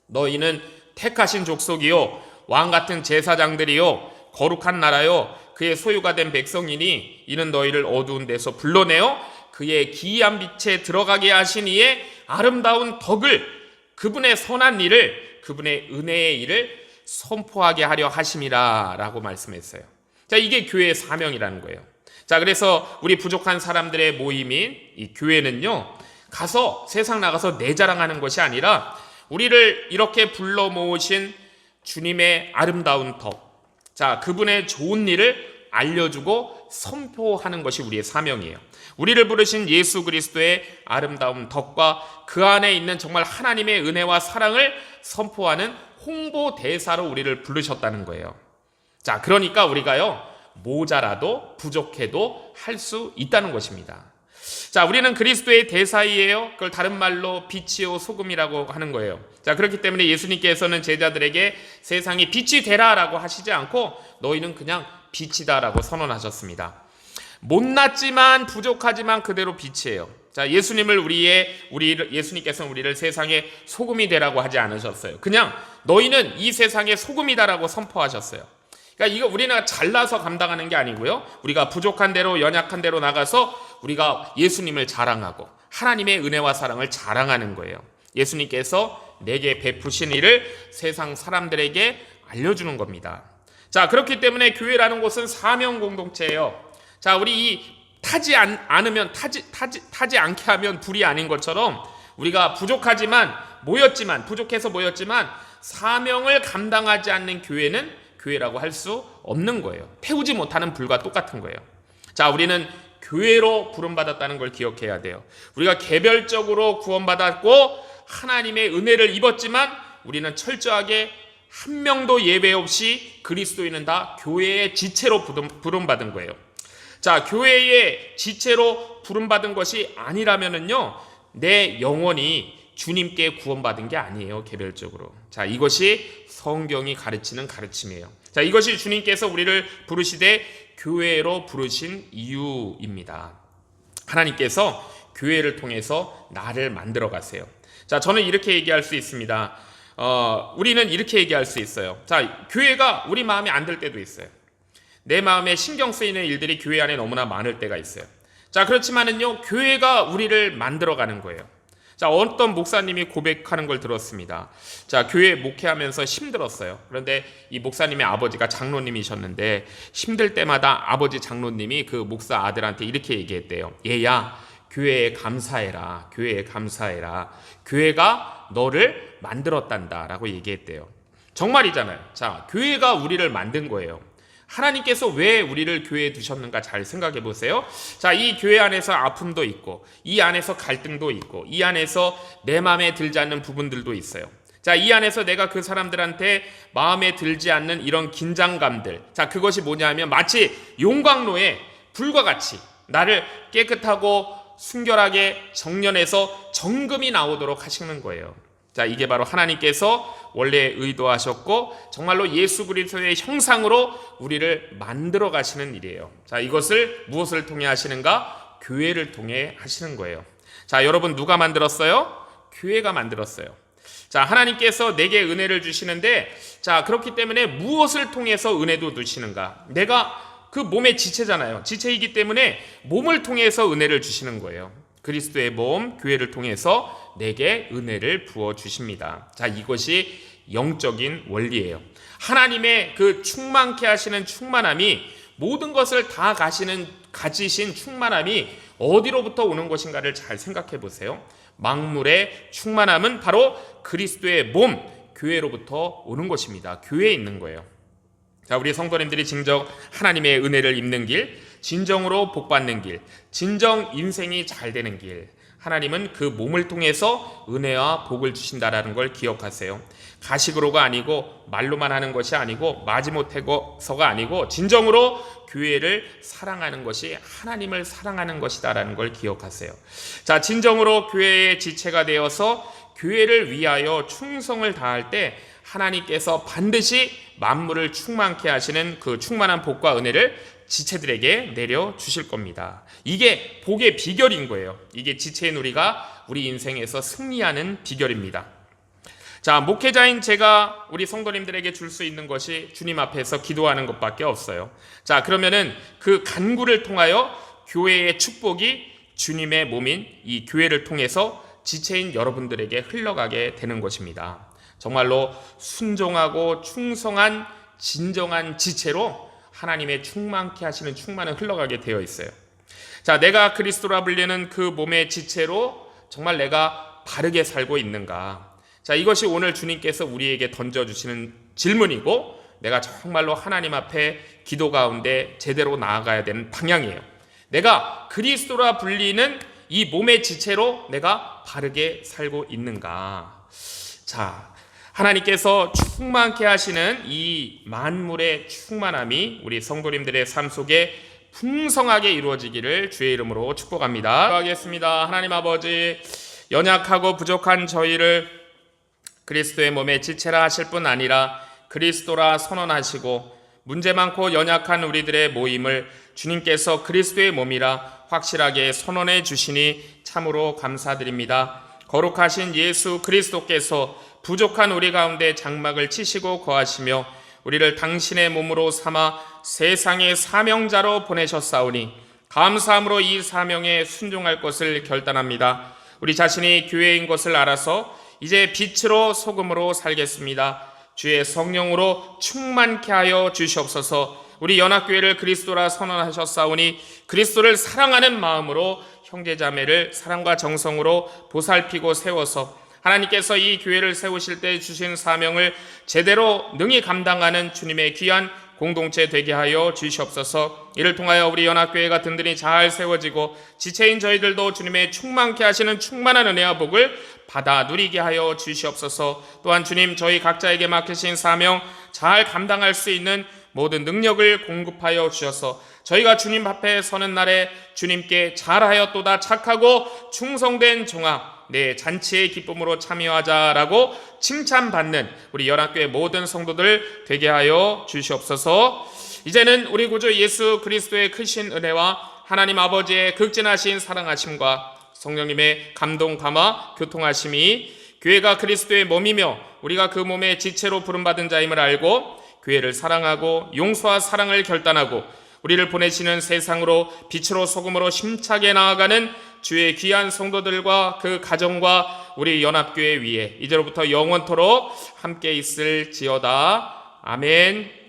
너희는 택하신 족속이요, 왕 같은 제사장들이요, 거룩한 나라요, 그의 소유가 된 백성이니 이는 너희를 어두운 데서 불러내어 그의 기이한 빛에 들어가게 하신 이의 아름다운 덕을, 그분의 선한 일을, 그분의 은혜의 일을 선포하게 하려 하심이라 라고 말씀했어요. 자, 이게 교회의 사명이라는 거예요. 자, 그래서 우리 부족한 사람들의 모임인 이 교회는요, 가서 세상 나가서 내 자랑하는 것이 아니라 우리를 이렇게 불러 모으신 주님의 아름다운 덕, 자, 그분의 좋은 일을 알려주고 선포하는 것이 우리의 사명이에요. 우리를 부르신 예수 그리스도의 아름다운 덕과 그 안에 있는 정말 하나님의 은혜와 사랑을 선포하는 홍보 대사로 우리를 부르셨다는 거예요. 자, 그러니까 우리가요, 모자라도 부족해도 할 수 있다는 것입니다. 자, 우리는 그리스도의 대사이에요. 그걸 다른 말로 빛이요 소금이라고 하는 거예요. 자, 그렇기 때문에 예수님께서는 제자들에게 세상이 빛이 되라라고 하시지 않고 너희는 그냥 빛이다라고 선언하셨습니다. 못났지만 부족하지만 그대로 빛이에요. 자, 예수님께서는 우리를 세상의 소금이 되라고 하지 않으셨어요. 그냥 너희는 이 세상의 소금이다라고 선포하셨어요. 그러니까 이거 우리는 잘나서 감당하는 게 아니고요, 우리가 부족한 대로 연약한 대로 나가서 우리가 예수님을 자랑하고 하나님의 은혜와 사랑을 자랑하는 거예요. 예수님께서 내게 베푸신 일을 세상 사람들에게 알려주는 겁니다. 자, 그렇기 때문에 교회라는 곳은 사명 공동체예요. 자, 우리 이 타지 않게 하면 불이 아닌 것처럼 우리가 부족해서 모였지만 사명을 감당하지 않는 교회는 교회라고 할 수 없는 거예요. 태우지 못하는 불과 똑같은 거예요. 자, 우리는 교회로 부름받았다는 걸 기억해야 돼요. 우리가 개별적으로 구원받았고 하나님의 은혜를 입었지만 우리는 철저하게 한 명도 예외 없이 그리스도인은 다 교회의 지체로 부름받은 거예요. 자, 교회의 지체로 부름받은 것이 아니라면은요, 내 영혼이 주님께 구원받은 게 아니에요, 개별적으로. 자, 이것이 성경이 가르치는 가르침이에요. 자, 이것이 주님께서 우리를 부르시되 교회로 부르신 이유입니다. 하나님께서 교회를 통해서 나를 만들어 가세요. 자, 저는 이렇게 얘기할 수 있습니다. 우리는 이렇게 얘기할 수 있어요. 자, 교회가 우리 마음에 안 들 때도 있어요. 내 마음에 신경 쓰이는 일들이 교회 안에 너무나 많을 때가 있어요. 자, 그렇지만은요, 교회가 우리를 만들어가는 거예요. 자, 어떤 목사님이 고백하는 걸 들었습니다. 자, 교회 목회하면서 힘들었어요. 그런데 이 목사님의 아버지가 장로님이셨는데 힘들 때마다 아버지 장로님이 그 목사 아들한테 이렇게 얘기했대요. 얘야, 교회에 감사해라. 교회에 감사해라. 교회가 너를 만들었단다 라고 얘기했대요. 정말이잖아요. 자, 교회가 우리를 만든 거예요. 하나님께서 왜 우리를 교회에 두셨는가 잘 생각해 보세요. 자, 이 교회 안에서 아픔도 있고, 이 안에서 갈등도 있고, 이 안에서 내 마음에 들지 않는 부분들도 있어요. 자, 이 안에서 내가 그 사람들한테 마음에 들지 않는 이런 긴장감들, 자, 그것이 뭐냐 하면 마치 용광로에 불과 같이 나를 깨끗하고 순결하게 정련해서 정금이 나오도록 하시는 거예요. 자, 이게 바로 하나님께서 원래 의도하셨고 정말로 예수 그리스도의 형상으로 우리를 만들어 가시는 일이에요. 자, 이것을 무엇을 통해 하시는가? 교회를 통해 하시는 거예요. 자, 여러분 누가 만들었어요? 교회가 만들었어요. 자, 하나님께서 내게 은혜를 주시는데, 자, 그렇기 때문에 무엇을 통해서 은혜도 주시는가? 내가 그 몸의 지체잖아요. 지체이기 때문에 몸을 통해서 은혜를 주시는 거예요. 그리스도의 몸, 교회를 통해서 내게 은혜를 부어 주십니다. 자, 이것이 영적인 원리예요. 하나님의 그 충만케 하시는 충만함이, 모든 것을 다 가지신 충만함이 어디로부터 오는 것인가를 잘 생각해 보세요. 만물의 충만함은 바로 그리스도의 몸, 교회로부터 오는 것입니다. 교회에 있는 거예요. 자, 우리 성도님들이 진정 하나님의 은혜를 입는 길, 진정으로 복받는 길, 진정 인생이 잘 되는 길, 하나님은 그 몸을 통해서 은혜와 복을 주신다라는 걸 기억하세요. 가식으로가 아니고 말로만 하는 것이 아니고 마지못해서가 아니고 진정으로 교회를 사랑하는 것이 하나님을 사랑하는 것이다라는 걸 기억하세요. 자, 진정으로 교회의 지체가 되어서 교회를 위하여 충성을 다할 때 하나님께서 반드시 만물을 충만케 하시는 그 충만한 복과 은혜를 지체들에게 내려주실 겁니다. 이게 복의 비결인 거예요. 이게 지체인 우리가 우리 인생에서 승리하는 비결입니다. 자, 목회자인 제가 우리 성도님들에게 줄 수 있는 것이 주님 앞에서 기도하는 것밖에 없어요. 자, 그러면은 그 간구를 통하여 교회의 축복이 주님의 몸인 이 교회를 통해서 지체인 여러분들에게 흘러가게 되는 것입니다. 정말로 순종하고 충성한 진정한 지체로 하나님의 충만케 하시는 충만은 흘러가게 되어 있어요. 자, 내가 그리스도라 불리는 그 몸의 지체로 정말 내가 바르게 살고 있는가? 자, 이것이 오늘 주님께서 우리에게 던져주시는 질문이고, 내가 정말로 하나님 앞에 기도 가운데 제대로 나아가야 되는 방향이에요. 내가 그리스도라 불리는 이 몸의 지체로 내가 바르게 살고 있는가? 자, 하나님께서 충만케 하시는 이 만물의 충만함이 우리 성도님들의 삶 속에 풍성하게 이루어지기를 주의 이름으로 축복합니다. 기도하겠습니다. 하나님 아버지, 연약하고 부족한 저희를 그리스도의 몸의 지체라 하실 뿐 아니라 그리스도라 선언하시고 문제 많고 연약한 우리들의 모임을 주님께서 그리스도의 몸이라 확실하게 선언해 주시니 참으로 감사드립니다. 거룩하신 예수 그리스도께서 부족한 우리 가운데 장막을 치시고 거하시며 우리를 당신의 몸으로 삼아 세상의 사명자로 보내셨사오니 감사함으로 이 사명에 순종할 것을 결단합니다. 우리 자신이 교회인 것을 알아서 이제 빛으로 소금으로 살겠습니다. 주의 성령으로 충만케 하여 주시옵소서. 우리 연합교회를 그리스도라 선언하셨사오니 그리스도를 사랑하는 마음으로 형제자매를 사랑과 정성으로 보살피고 세워서 하나님께서 이 교회를 세우실 때 주신 사명을 제대로 능히 감당하는 주님의 귀한 공동체 되게 하여 주시옵소서. 이를 통하여 우리 연합교회가 든든히 잘 세워지고 지체인 저희들도 주님의 충만케 하시는 충만한 은혜와 복을 받아 누리게 하여 주시옵소서. 또한 주님, 저희 각자에게 맡기신 사명 잘 감당할 수 있는 모든 능력을 공급하여 주셔서 저희가 주님 앞에 서는 날에 주님께 잘하였도다 착하고 충성된 종아 내 잔치의 기쁨으로 참여하자라고 칭찬받는 우리 연합교회 모든 성도들 되게 하여 주시옵소서. 이제는 우리 구주 예수 그리스도의 크신 은혜와 하나님 아버지의 극진하신 사랑하심과 성령님의 감동 감화 교통하심이 교회가 그리스도의 몸이며 우리가 그 몸의 지체로 부름받은 자임을 알고 교회를 사랑하고 용서와 사랑을 결단하고 우리를 보내시는 세상으로 빛으로 소금으로 힘차게 나아가는 주의 귀한 성도들과 그 가정과 우리 연합교회 위에 이제로부터 영원토록 함께 있을지어다. 아멘.